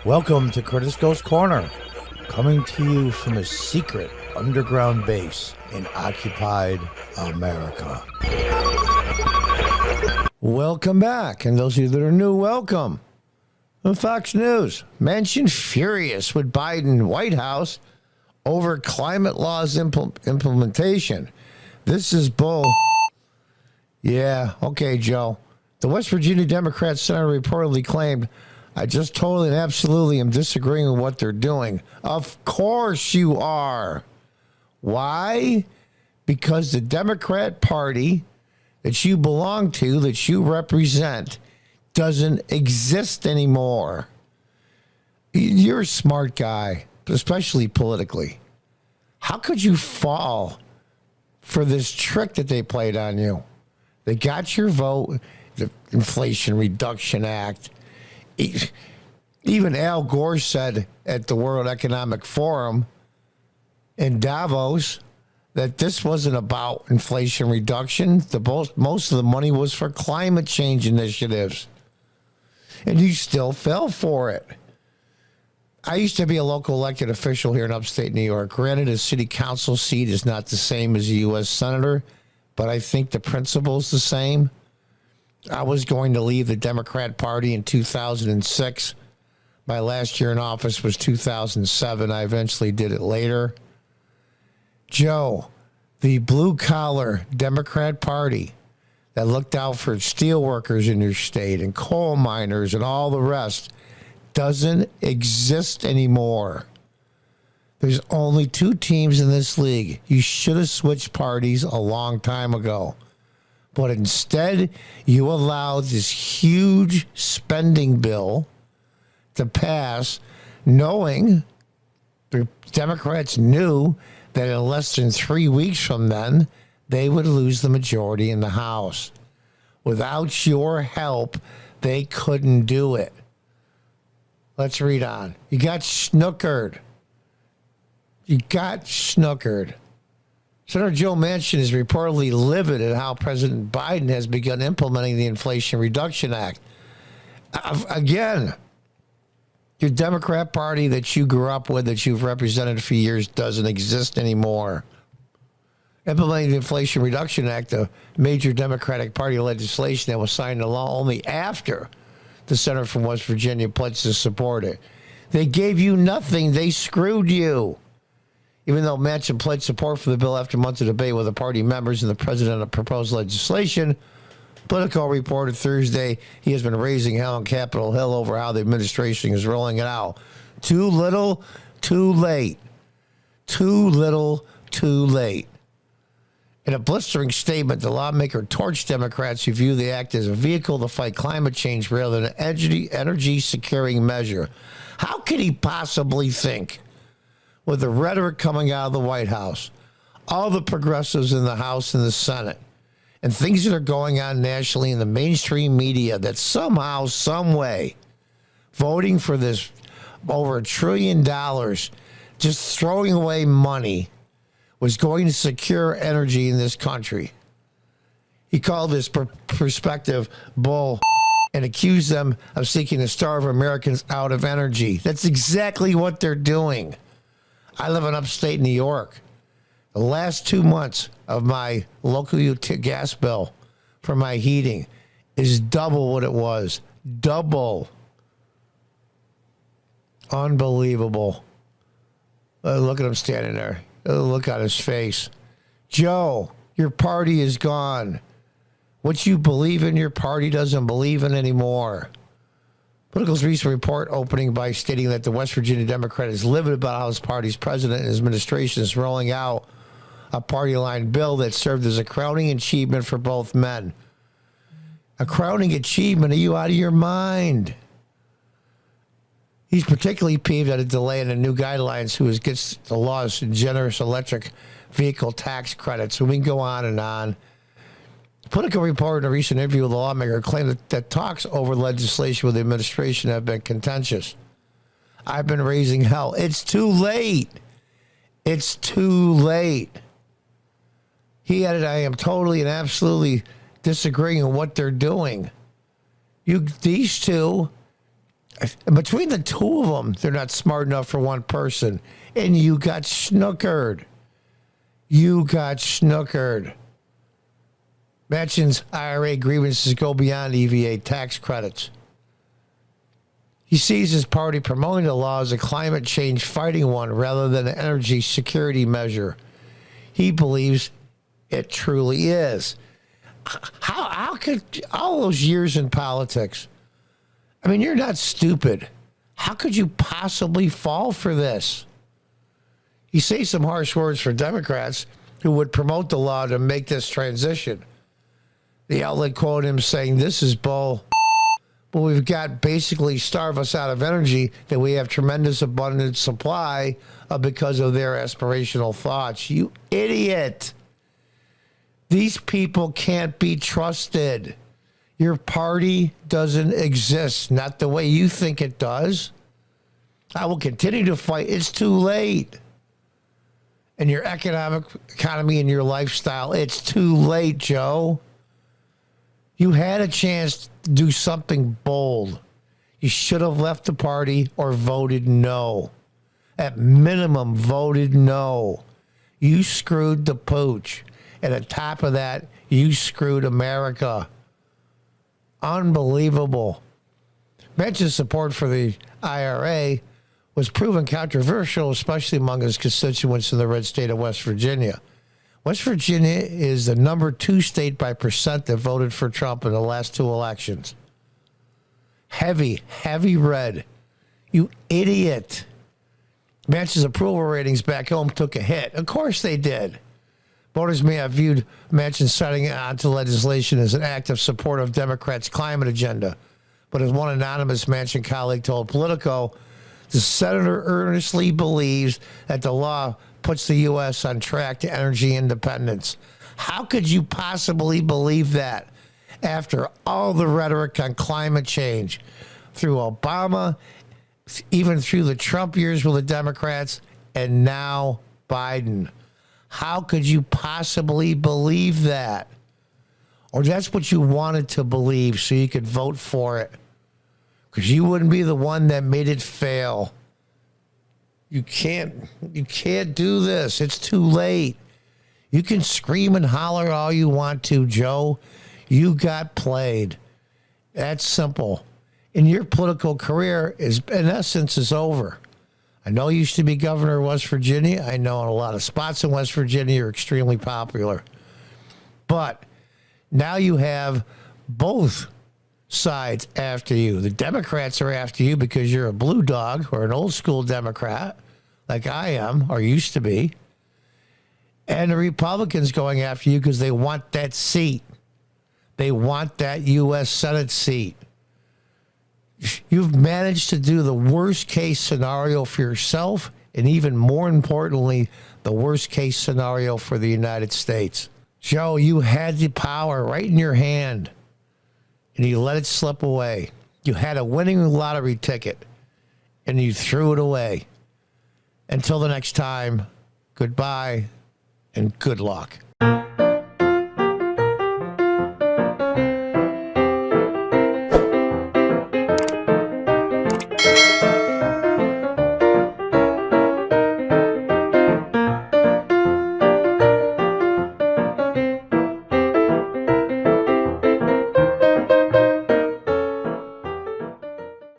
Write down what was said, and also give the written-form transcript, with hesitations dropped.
Welcome to Curtis Goes Corner, coming to you from a secret underground base in occupied America. Welcome back, and those of you that are new, welcome. On Fox News, Manchin furious with Biden White House over climate laws implementation. This is bull. Yeah, okay, Joe. The West Virginia Democrat senator reportedly claimed, I just totally and absolutely am disagreeing with what they're doing. Of course you are. Why? Because the Democrat Party that you belong to, that you represent, doesn't exist anymore. You're a smart guy, especially politically. How could you fall for this trick that they played on you? They got your vote, the Inflation Reduction Act. Even Al Gore said at the World Economic Forum in Davos that this wasn't about inflation reduction. Most of the money was for climate change initiatives. And you still fell for it. I used to be a local elected official here in upstate New York. Granted, a city council seat is not the same as a U.S. senator, but I think the principle's the same. I was going to leave the Democrat Party in 2006. My last year in office was 2007. I eventually did it later. Joe, the blue-collar Democrat Party that looked out for steel workers in your state and coal miners and all the rest doesn't exist anymore. There's only two teams in this league. You should have switched parties a long time ago. But instead, you allowed this huge spending bill to pass, knowing the Democrats knew that in less than 3 weeks from then, they would lose the majority in the House. Without your help, they couldn't do it. Let's read on. You got snookered. Senator Joe Manchin is reportedly livid at how President Biden has begun implementing the Inflation Reduction Act. Again, your Democrat Party that you grew up with, that you've represented for years, doesn't exist anymore. Implementing the Inflation Reduction Act, a major Democratic Party legislation that was signed into law only after the senator from West Virginia pledged to support it. They gave you nothing. They screwed you. Even though Manchin pledged support for the bill after months of debate with the party members and the president of proposed legislation, Politico reported Thursday he has been raising hell on Capitol Hill over how the administration is rolling it out. Too little, too late. Too little, too late. In a blistering statement, the lawmaker torched Democrats who view the act as a vehicle to fight climate change rather than an energy-securing measure. How could he possibly think, with the rhetoric coming out of the White House, all the progressives in the House and the Senate, and things that are going on nationally in the mainstream media, that somehow, some way, voting for this over $1 trillion, just throwing away money, was going to secure energy in this country? He called this perspective bull and accused them of seeking to starve Americans out of energy. That's exactly what they're doing. I live in upstate New York. The last 2 months of my local gas bill for my heating is double what it was. Double. Unbelievable. Look at him standing there. Look at his face. Joe, your party is gone. What you believe in, your party doesn't believe in anymore. Politico's recent report opening by stating that the West Virginia Democrat is livid about how his party's president and his administration is rolling out a party-line bill that served as a crowning achievement for both men. A crowning achievement? Are you out of your mind? He's particularly peeved at a delay in the new guidelines who gets the law's generous electric vehicle tax credits. So we can go on and on. Politico reported in a recent interview with the lawmaker claimed that talks over legislation with the administration have been contentious. I've been raising hell. It's too late. It's too late. He added, I am totally and absolutely disagreeing on what they're doing. These two And between the two of them, they're not smart enough for one person. And you got snookered. You got snookered. Manchin's IRA grievances go beyond EVA tax credits. He sees his party promoting the law as a climate change fighting one rather than an energy security measure. He believes it truly is. How could all those years in politics? I mean, you're not stupid. How could you possibly fall for this? You say some harsh words for Democrats who would promote the law to make this transition. The outlet quoted him saying, "This is bull. But we've got basically starve us out of energy that we have tremendous abundant supply of because of their aspirational thoughts." You idiot. These people can't be trusted. Your party doesn't exist, not the way you think it does. I will continue to fight. It's too late. And your economy and your lifestyle, it's too late, Joe. You had a chance to do something bold. You should have left the party or voted no. At minimum, voted no. You screwed the pooch. And on top of that, you screwed America. Unbelievable. Manchin's support for the IRA was proven controversial, especially among his constituents in the red state of West Virginia. West Virginia is the number 2 state by percent that voted for Trump in the last 2 elections. Heavy red. You idiot. Manchin's approval ratings back home took a hit. Of course they did. Voters may have viewed Manchin signing onto legislation as an act of support of Democrats' climate agenda. But as one anonymous Manchin colleague told Politico, the senator earnestly believes that the law puts the U.S. on track to energy independence. How could you possibly believe that after all the rhetoric on climate change through Obama, even through the Trump years with the Democrats, and now Biden? How could you possibly believe that? Or that's what you wanted to believe so you could vote for it, because you wouldn't be the one that made it fail. You can't do this. It's too late. You can scream and holler all you want to, Joe. You got played. That's simple. And your political career is, in essence, is over. I know you used to be governor of West Virginia. I know in a lot of spots in West Virginia you're extremely popular. But now you have both sides after you. The Democrats are after you because you're a blue dog or an old school Democrat, like I am or used to be. And the Republicans going after you because they want that seat. They want that U.S. Senate seat. You've managed to do the worst case scenario for yourself, and even more importantly, the worst case scenario for the United States. Joe, you had the power right in your hand, and you let it slip away. You had a winning lottery ticket, and you threw it away. Until the next time, goodbye and good luck.